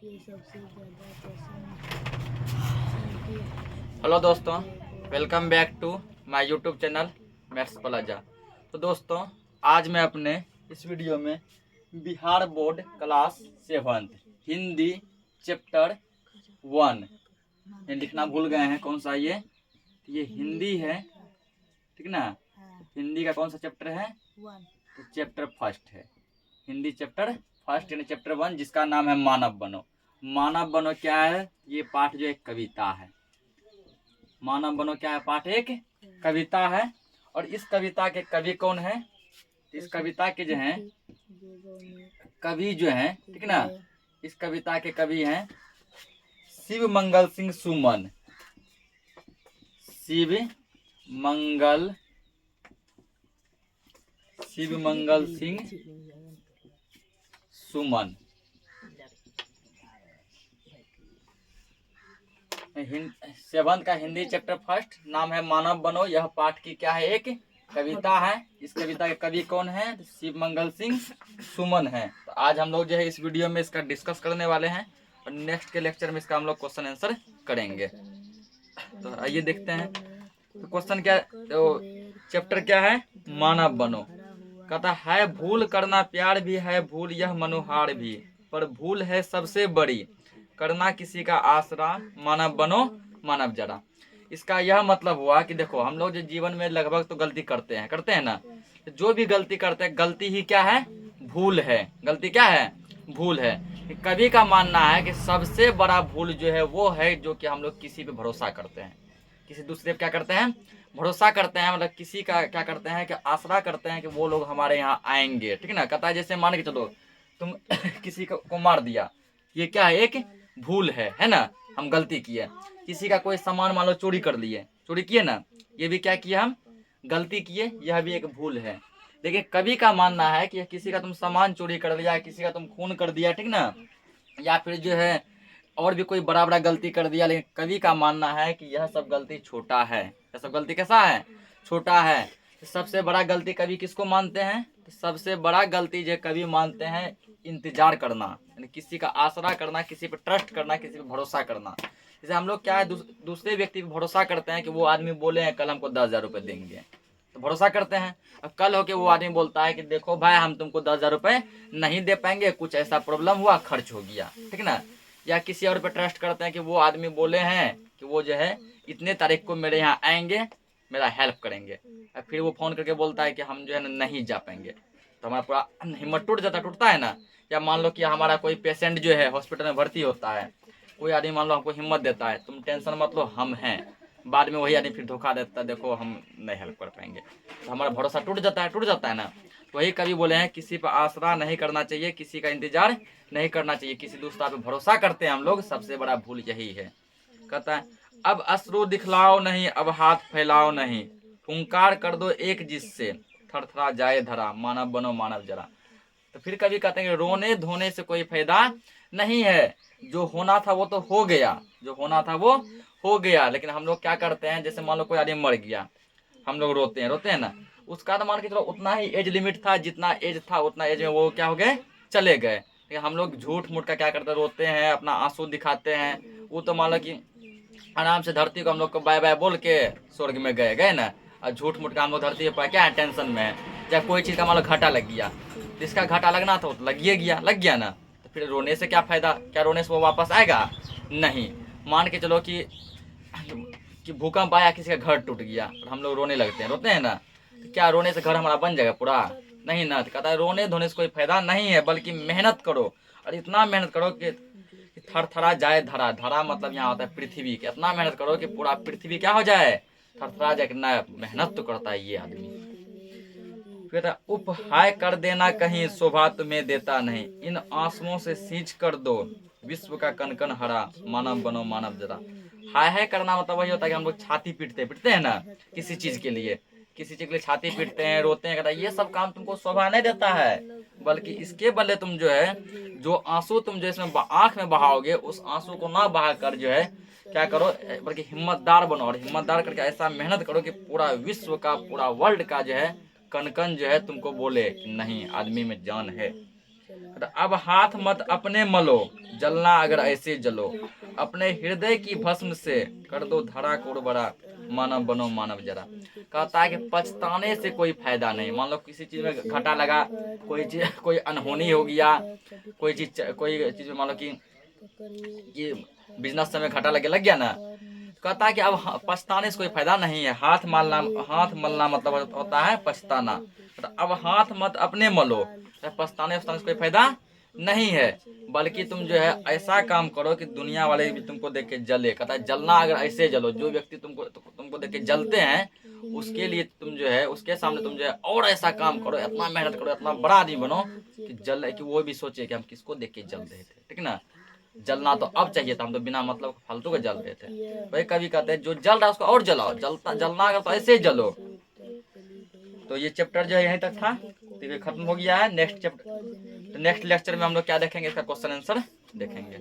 के सबसे ज़्यादा पसंद हेलो दोस्तों, welcome back to my YouTube channel maths plaza. तो दोस्तों, आज मैं अपने इस वीडियो में Bihar board class 7 Hindi chapter 1 ये लिखना भूल गए हैं। कौन सा ये हिंदी है, ठीक ना। हिंदी का कौन सा चैप्टर है? तो चैप्टर फर्स्ट है, हिंदी चैप्टर फर्स्ट यानी चैप्टर 1, जिसका नाम है मानव बनो। मानव बनो क्या है? ये पाठ जो एक कविता है। मानव बनो क्या है? पाठ एक कविता है। और इस कविता के कवि कौन है? इस कविता के जो हैं कवि जो हैं, ठीक ना, इस कविता के कवि हैं शिव मंगल सिंह सुमन। शिव मंगल सिंह सुमन। सेवंथ का हिंदी चैप्टर फर्स्ट नाम है मानव बनो। यह पाठ की क्या है? एक कविता है। इस कविता के कवि कौन है? शिव मंगल सिंह सुमन है। तो आज हम लोग जो है इस वीडियो में इसका डिस्कस करने वाले हैं और नेक्स्ट के लेक्चर में इसका हम लोग क्वेश्चन आंसर करेंगे। तो आइए देखते हैं। तो क्वेश्चन क्या, तो चैप्टर क्या है? मानव बनो। कहता है भूल करना प्यार भी है, भूल यह मनुहार भी, पर भूल है सबसे बड़ी, करना किसी का आसरा, मानव बनो मानव जरा। इसका यह मतलब हुआ कि देखो, हम लोग जो जीवन में लगभग तो गलती करते हैं ना। जो भी गलती करते हैं, गलती ही क्या है? भूल है। गलती क्या है? भूल है। कवि का मानना है कि सबसे बड़ा भूल जो है वो है जो कि हम लोग किसी पे भरोसा करते हैं, किसी दूसरे पे क्या करते हैं? भरोसा करते हैं। मतलब किसी का क्या करते हैं कि आसरा करते हैं कि वो लोग हमारे यहाँ आएंगे, ठीक ना। कहता है जैसे मान के चलो तुम किसी को मार दिया, ये क्या है? एक भूल है ना। हम गलती किए। किसी का कोई सामान मान लो चोरी कर लिए, चोरी किए ना, ये भी क्या किया? हम गलती किए, यह भी एक भूल है। लेकिन कवि का मानना है कि किसी का तुम सामान चोरी कर लिया, किसी का तुम खून कर दिया, ठीक ना, या फिर जो है और भी कोई बड़ा बड़ा गलती कर दिया, लेकिन कवि का मानना है कि यह सब गलती छोटा है। यह सब गलती कैसा है? छोटा है। सबसे बड़ा गलती कवि किसको मानते हैं? तो सबसे बड़ा गलती जो कवि मानते हैं इंतजार करना, यानी किसी का आसरा करना, किसी पे ट्रस्ट करना, किसी पे भरोसा करना। जैसे हम लोग क्या है, दूसरे व्यक्ति पे भरोसा करते हैं कि वो आदमी बोले हैं कल हमको 10,000 रुपये देंगे, तो भरोसा करते हैं। और कल होके वो आदमी बोलता है कि देखो भाई, हम तुमको 10,000 रुपये नहीं दे पाएंगे, कुछ ऐसा प्रॉब्लम हुआ, खर्च हो गया, ठीक ना। या किसी और पे ट्रस्ट करते हैं कि वो आदमी बोले हैं कि वो जो है इतने तारीख को मेरे यहाँ आएंगे, मेरा हेल्प करेंगे, और फिर वो फ़ोन करके बोलता है कि हम जो है ना नहीं जा पाएंगे, तो हमारा पूरा हिम्मत टूटता है ना। या मान लो कि हमारा कोई पेशेंट जो है हॉस्पिटल में भर्ती होता है, कोई आदमी मान लो हमको हिम्मत देता है, तुम टेंशन मत लो हम हैं, बाद में वही आदमी फिर धोखा देता है, देखो हम नहीं हेल्प कर पाएंगे, तो हमारा भरोसा टूट जाता है ना। तो वही कवि बोले हैं किसी पर आसरा नहीं करना चाहिए, किसी का इंतजार नहीं करना चाहिए, किसी दूसरा पे भरोसा करते हैं हम लोग, सबसे बड़ा भूल यही है। कहता है अब अश्रु दिखलाओ नहीं, अब हाथ फैलाओ नहीं, हुंकार कर दो एक जिससे, थरथरा जाए धरा, मानव बनो मानव जरा। तो फिर कभी कहते हैं कि रोने धोने से कोई फायदा नहीं है, जो होना था वो तो हो गया, जो होना था वो हो गया। लेकिन हम लोग क्या करते हैं, जैसे मान लो कोई आदमी मर गया, हम लोग रोते हैं ना। उसका तो मान के चलो उतना ही एज लिमिट था, जितना एज था उतना एज में वो क्या हो गए? चले गए। लेकिन हम लोग झूठ मूठ का क्या करते हैं? रोते हैं, अपना आंसू दिखाते हैं। वो तो मान लो कि आराम से धरती को हम लोग को बाय बाय बोल के स्वर्ग में गए गए ना। और झूठ मूठ का हम लोग धरती पर क्या है? टेंशन में है। चाहे कोई चीज़ का मान लो घाटा लग गया, जिसका घाटा लगना था वो तो लग गया ना। तो फिर रोने से क्या फ़ायदा? क्या रोने से वो वापस आएगा? नहीं। मान के चलो कि भूकंप आया, किसी का घर टूट गया और हम लोग रोने लगते हैं, रोते हैं ना, तो क्या रोने से घर हमारा बन जाएगा पूरा? नहीं ना। तो कहता है रोने धोने से कोई फायदा नहीं है, बल्कि मेहनत करो, और इतना मेहनत करो कि थरथरा जाए धरा। धरा मतलब यहाँ होता है पृथ्वी। कि इतना मेहनत करो कि पूरा पृथ्वी क्या हो जाए? थरथरा जाए। कितना मेहनत तो करता है ये आदमी। कहता उपहाय कर देना कहीं, शोभा तुम्हें देता नहीं, इन आंसुओं से सींच कर दो, विश्व का कनकन हरा, मानव बनो मानव जरा। हाय हाय करना मतलब वही होता है कि हम लोग छाती पीटते हैं ना, किसी चीज के लिए, किसी चीज के लिए छाती पीटते हैं, रोते हैं। कहता है ये सब काम तुमको शोभा नहीं देता है, बल्कि इसके बदले तुम जो है, जो आंसू तुम जो इसमें आंख में बहाओगे, उस आंसू को ना बहा कर जो है क्या करो, बल्कि हिम्मतदार बनो, और हिम्मतदार करके ऐसा मेहनत करो कि पूरा विश्व का, पूरा वर्ल्ड का जो है कनकन जो है तुमको बोले कि नहीं, आदमी में जान है। तो अब हाथ मत अपने मलो, जलना अगर ऐसे जलो, अपने हृदय की भस्म से कर दो धरा को उर्वरा, मानव बनो मानव जरा। कहता है कि पछताने से कोई फायदा नहीं। मान लो किसी चीज में घाटा लगा, कोई अनहोनी हो गया, कोई चीज में मान लो कि बिजनेस में घाटा लग गया ना, कहता है कि अब पछताने से कोई फायदा नहीं है। हाथ मलना मतलब होता है पछताना। तो अब हाथ मत अपने मलो, पछताने से कोई फायदा नहीं है, बल्कि तुम जो है ऐसा काम करो कि दुनिया वाले भी तुमको देख के जले। कहता है जलना अगर ऐसे जलो, जो व्यक्ति तुमको देख के जलते हैं उसके लिए तुम जो है उसके सामने तुम जो है और ऐसा काम करो, इतना मेहनत करो, इतना बड़ा आदमी बनो कि वो भी सोचे कि हम किसको देख के जल रहे थे। ठीक ना, जलना तो अब चाहिए था, हम तो बिना मतलब फालतू के जल रहे थे। वही कभी कहते हैं जो जल रहा है उसको और जलाओ, जलना अगर तो ऐसे जलो। तो ये चैप्टर जो है यहीं तक था, तो ये खत्म हो गया है। नेक्स्ट लेक्चर में हम लोग क्या देखेंगे, इसका क्वेश्चन आंसर देखेंगे।